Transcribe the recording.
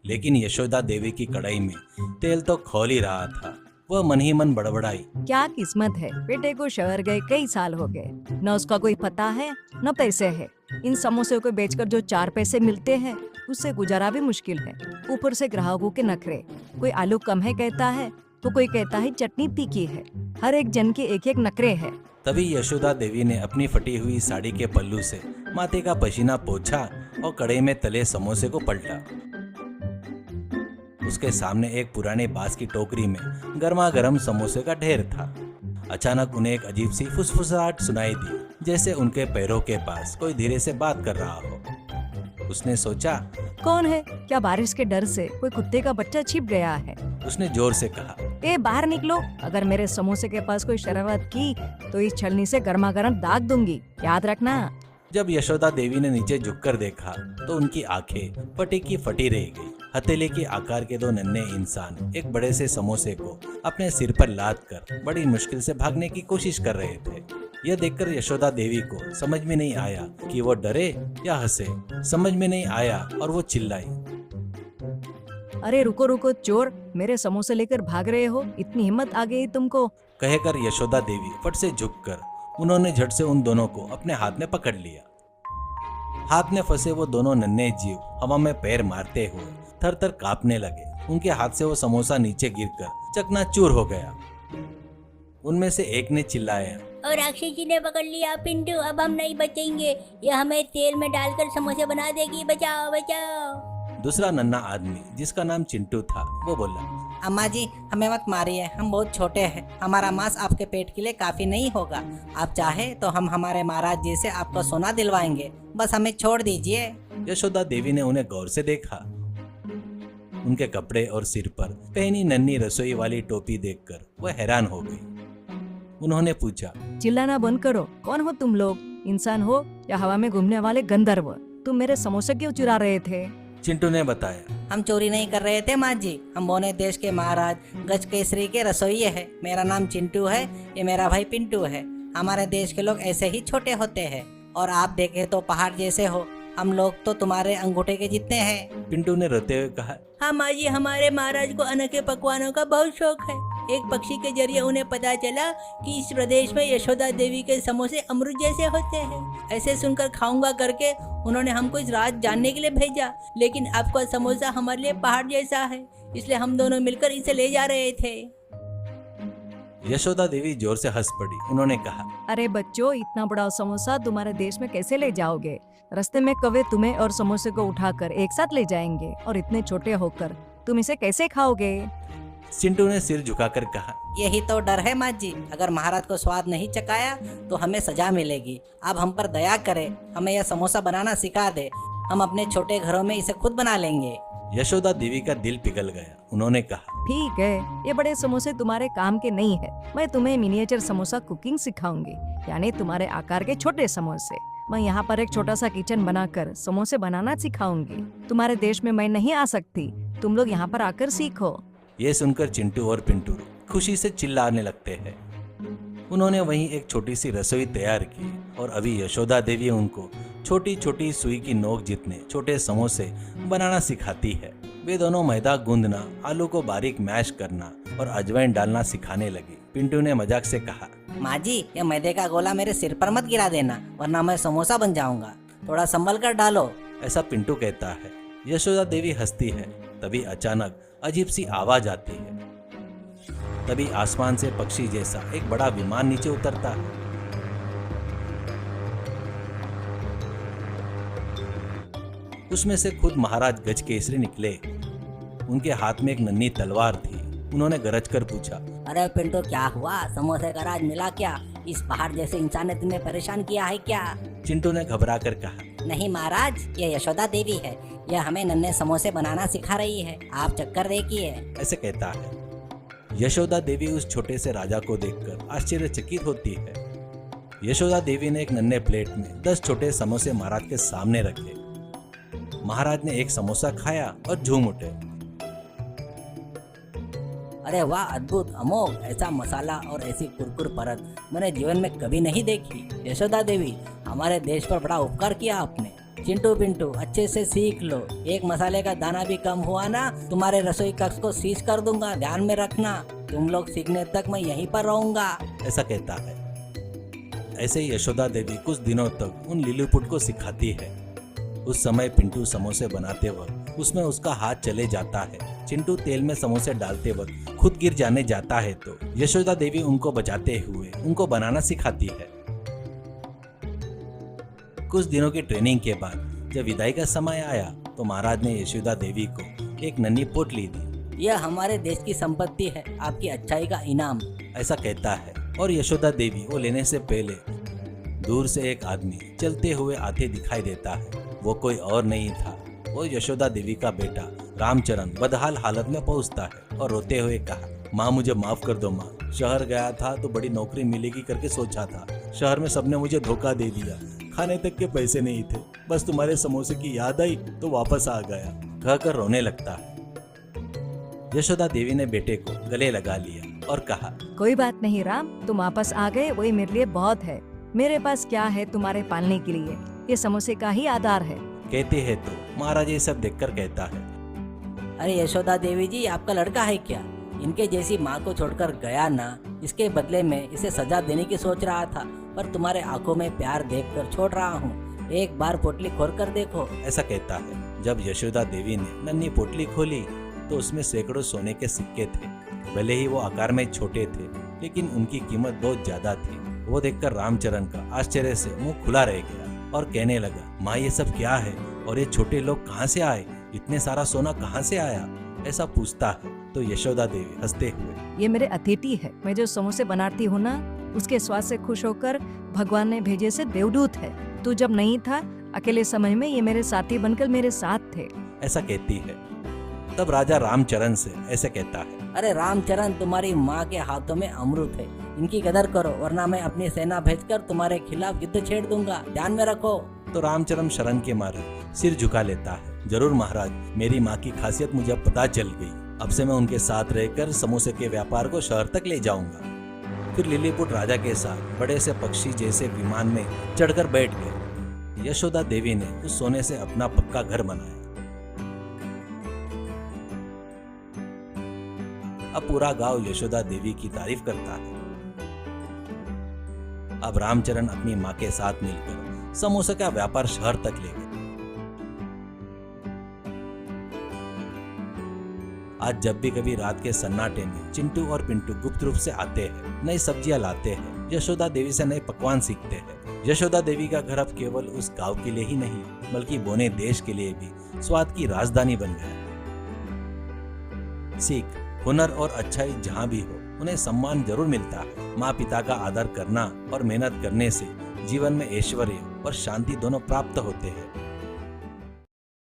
लेकिन यशोदा देवी की कढ़ाई में तेल तो खौल ही रहा था। वह मन ही मन बड़बड़ाई, क्या किस्मत है, बेटे को शहर गए कई साल हो गए, न उसका कोई पता है न पैसे है। इन समोसे को बेचकर जो 4 पैसे मिलते हैं उससे गुजारा भी मुश्किल है। ऊपर से ग्राहकों के नखरे, कोई आलू कम है कहता है तो कोई कहता है चटनी तीखी है। हर एक जन के एक एक नखरे है। तभी यशोदा देवी ने अपनी फटी हुई साड़ी के पल्लू से माथे का पसीना पोंछा और कढ़ाई में तले समोसे को पलटा। उसके सामने एक पुरानी बांस की टोकरी में गर्मा गर्म समोसे का ढेर था। अचानक उन्हें एक अजीब सी फुसफुसाहट सुनाई दी, जैसे उनके पैरों के पास कोई धीरे से बात कर रहा हो। उसने सोचा, कौन है? क्या बारिश के डर से कोई कुत्ते का बच्चा छिप गया है? उसने जोर से कहा, ए बाहर निकलो, अगर मेरे समोसे के पास कोई शरारत की तो इस छलनी से गर्मा गर्म दाग दूंगी, याद रखना। जब यशोदा देवी ने नीचे झुककर देखा तो उनकी आंखें फटी की फटी रह गई। हथेली के आकार के 2 नन्हे इंसान एक बड़े से समोसे को अपने सिर पर लाद कर बड़ी मुश्किल से भागने की कोशिश कर रहे थे। यह देखकर यशोदा देवी को समझ में नहीं आया कि वो डरे या हंसे। समझ में नहीं आया और वो चिल्लाई, अरे रुको रुको चोर, मेरे समोसे लेकर भाग रहे हो? इतनी हिम्मत आ गई तुमको? कहकर यशोदा देवी फट से झुककर उन्होंने झट से उन दोनों को अपने हाथ में पकड़ लिया। हाथ में फंसे वो दोनों नन्हे जीव हवा में पैर मारते हुए थर थर कांपने लगे। उनके हाथ से वो समोसा नीचे गिरकर चकनाचूर हो गया। उनमें से एक ने चिल्लाया, और राक्षस जी ने पकड़ लिया पिंटू, अब हम नहीं बचेंगे, ये हमें तेल में डालकर समोसे बना देगी, बचाओ बचाओ। दूसरा नन्हा आदमी जिसका नाम चिंटू था वो बोला, अम्मा जी हमें मत मारिए, हम बहुत छोटे हैं, हमारा मांस आपके पेट के लिए काफी नहीं होगा। आप चाहे तो हम हमारे महाराज जी से आपका सोना दिलवाएंगे, बस हमें छोड़ दीजिए। यशोदा देवी ने उन्हें गौर से देखा। उनके कपड़े और सिर पर पहनी नन्ही रसोई वाली टोपी देखकर वह हैरान हो गई। उन्होंने पूछा, चिल्लाना बंद करो, कौन हो तुम लोग? इंसान हो या हवा में घूमने वाले गंधर्व? तुम मेरे समोसे क्यों चुरा रहे थे? चिंटू ने बताया, हम चोरी नहीं कर रहे थे माँ जी, हम बोने देश के महाराज गज केसरी के रसोइये हैं। मेरा नाम चिंटू है, ये मेरा भाई पिंटू है। हमारे देश के लोग ऐसे ही छोटे होते हैं और आप देखे तो पहाड़ जैसे हो, हम लोग तो तुम्हारे अंगूठे के जितने हैं। पिंटू ने रोते हुए कहा, हाँ माँ जी, हमारे महाराज को अनोखे पकवानों का बहुत शौक है। एक पक्षी के जरिए उन्हें पता चला कि इस प्रदेश में यशोदा देवी के समोसे अमृत जैसे होते हैं। ऐसे सुनकर खाऊंगा करके उन्होंने हमको इस राज जानने के लिए भेजा, लेकिन आपका समोसा हमारे लिए पहाड़ जैसा है, इसलिए हम दोनों मिलकर इसे ले जा रहे थे। यशोदा देवी जोर से हंस पड़ी। उन्होंने कहा, अरे बच्चों, इतना बड़ा समोसा तुम्हारे देश में कैसे ले जाओगे? रास्ते में कौवे तुम्हें और समोसे को उठाकर एक साथ ले जाएंगे, और इतने छोटे होकर तुम इसे कैसे खाओगे? चिंटू ने सिर झुकाकर कहा, यही तो डर है माँ जी, अगर महाराज को स्वाद नहीं चखाया तो हमें सजा मिलेगी। आप हम पर दया करें, हमें यह समोसा बनाना सिखा दे, हम अपने छोटे घरों में इसे खुद बना लेंगे। यशोदा देवी का दिल पिघल गया। उन्होंने कहा, ठीक है, ये बड़े समोसे तुम्हारे काम के नहीं है। मैं तुम्हें मिनिएचर समोसा कुकिंग सिखाऊंगी, यानी तुम्हारे आकार के छोटे समोसे। मैं यहाँ पर एक छोटा सा किचन बनाकर समोसे बनाना सिखाऊंगी। तुम्हारे देश में मैं नहीं आ सकती, तुम लोग यहाँ पर आकर सीखो। ये सुनकर चिंटू और पिंटू खुशी से चिल्लाने लगते हैं। उन्होंने वहीं एक छोटी सी रसोई तैयार की और अभी यशोदा देवी उनको छोटी छोटी सुई की नोक जितने छोटे समोसे बनाना सिखाती है। वे दोनों मैदा गूंदना, आलू को बारीक मैश करना और अजवाइन डालना सिखाने लगी। पिंटू ने मजाक से कहा, माँ जी ये मैदे का गोला मेरे सिर पर मत गिरा देना, वरना मैं समोसा बन जाऊंगा, थोड़ा संभल कर डालो। ऐसा पिंटू कहता है। यशोदा देवी हंसती है। तभी अचानक अजीब सी आवाज आती है। तभी आसमान से पक्षी जैसा एक बड़ा विमान नीचे उतरता है। उसमें से खुद महाराज गज केसरी निकले। उनके हाथ में एक नन्ही तलवार थी। उन्होंने गरज कर पूछा, अरे पिंटू क्या हुआ, समोसे का राज मिला क्या? इस पहाड़ जैसे इंसान ने तुम्हें परेशान किया है क्या? चिंटू ने घबरा कर कहा, नहीं महाराज, ये यशोदा देवी है, यह हमें नन्हे समोसे बनाना सिखा रही है, आप चक्कर देखिए। ऐसे कहता है। यशोदा देवी उस छोटे से राजा को देखकर आश्चर्यचकित होती है। यशोदा देवी ने एक नन्हे प्लेट में 10 छोटे समोसे महाराज के सामने रखे। महाराज ने एक समोसा खाया और झूम उठे। अरे वाह, अद्भुत, अमोघ, ऐसा मसाला और ऐसी कुरकुर परत मैंने जीवन में कभी नहीं देखी। यशोदा देवी, हमारे देश पर बड़ा उपकार किया आपने। चिंटू पिंटू अच्छे से सीख लो, एक मसाले का दाना भी कम हुआ ना तुम्हारे रसोई कक्ष को सीज कर दूंगा, ध्यान में रखना। तुम लोग सीखने तक मैं यहीं पर रहूंगा। ऐसा कहता है। ऐसे ही यशोदा देवी कुछ दिनों तक उन लिलीपुट को सिखाती है। उस समय पिंटू समोसे बनाते वक्त उसमें उसका हाथ चले जाता है। चिंटू तेल में समोसे डालते वक्त खुद गिर जाने जाता है तो यशोदा देवी उनको बचाते हुए उनको बनाना सिखाती है। कुछ दिनों की ट्रेनिंग के बाद जब विदाई का समय आया तो महाराज ने यशोदा देवी को एक नन्ही पोटली दी। यह हमारे देश की संपत्ति है, आपकी अच्छाई का इनाम। ऐसा कहता है और यशोदा देवी वो लेने से पहले दूर से एक आदमी चलते हुए आते दिखाई देता है। वो कोई और नहीं था, वो यशोदा देवी का बेटा रामचरण बदहाल हालत में पहुंचता है और रोते हुए कहा, माँ मुझे माफ कर दो माँ, शहर गया था तो बड़ी नौकरी मिलेगी करके सोचा था, शहर में सबने मुझे धोखा दे दिया, खाने तक के पैसे नहीं थे, बस तुम्हारे समोसे की याद आई तो वापस आ गया, कहकर रोने लगता है। यशोदा देवी ने बेटे को गले लगा लिया और कहा, कोई बात नहीं राम, तुम वापस आ गए वही मेरे लिए बहुत है। मेरे पास क्या है तुम्हारे पालने के लिए, ये समोसे का ही आधार है। कहते हैं तो महाराज ये सब देखकर कहता है, अरे यशोदा देवी जी, आपका लड़का है क्या? इनके जैसी माँ को छोड़कर गया ना, इसके बदले में इसे सजा देने की सोच रहा था, पर तुम्हारे आंखों में प्यार देखकर छोड़ रहा हूँ। एक बार पोटली खोल कर देखो। ऐसा कहता है। जब यशोदा देवी ने नन्ही पोटली खोली तो उसमें सैकड़ों सोने के सिक्के थे। भले ही वो आकार में छोटे थे, लेकिन उनकी कीमत बहुत ज्यादा थी। वो देखकर रामचरण का आश्चर्य से मुंह खुला रह गया और कहने लगा, माँ ये सब क्या है और ये छोटे लोग कहाँ से आए, इतने सारा सोना कहाँ से आया? ऐसा पूछता है तो यशोदा देवी हंसते हुए, ये मेरे अतिथि है, मैं जो समोसे बनाती हूँ ना, उसके स्वाद से खुश होकर भगवान ने भेजे से देवदूत है। तू जब नहीं था, अकेले समय में ये मेरे साथी बनकर मेरे साथ थे। ऐसा कहती है। तब राजा रामचरण से ऐसे कहता है, अरे रामचरण, तुम्हारी माँ के हाथों में अमृत है, इनकी कदर करो, वरना मैं अपनी सेना भेजकर तुम्हारे खिलाफ युद्ध छेड़ दूंगा, ध्यान में रखो। तो रामचरण शरण के मारे सिर झुका लेता है। जरूर महाराज, मेरी माँ की खासियत मुझे पता चल गई, अब से मैं उनके साथ रहकर समोसे के व्यापार को शहर तक ले जाऊंगा। फिर लिलीपुट राजा के साथ बड़े से पक्षी जैसे विमान में चढ़कर बैठ गए। यशोदा देवी ने उस सोने से अपना पक्का घर बनाया। अब पूरा गांव यशोदा देवी की तारीफ करता है। अब रामचरण अपनी माँ के साथ मिलकर समोसे का व्यापार शहर तक ले गए। आज जब भी कभी रात के सन्नाटे में चिंटू और पिंटू गुप्त रूप से आते हैं, नई सब्जियां लाते हैं, यशोदा देवी से नए पकवान सीखते हैं। यशोदा देवी का घर अब केवल उस गांव के लिए ही नहीं, बल्कि बोने देश के लिए भी स्वाद की राजधानी बन गया। सीख, हुनर और अच्छाई जहाँ भी हो, उन्हें सम्मान जरूर मिलता है। माँ पिता का आदर करना और मेहनत करने से जीवन में ऐश्वर्य और शांति दोनों प्राप्त होते हैं।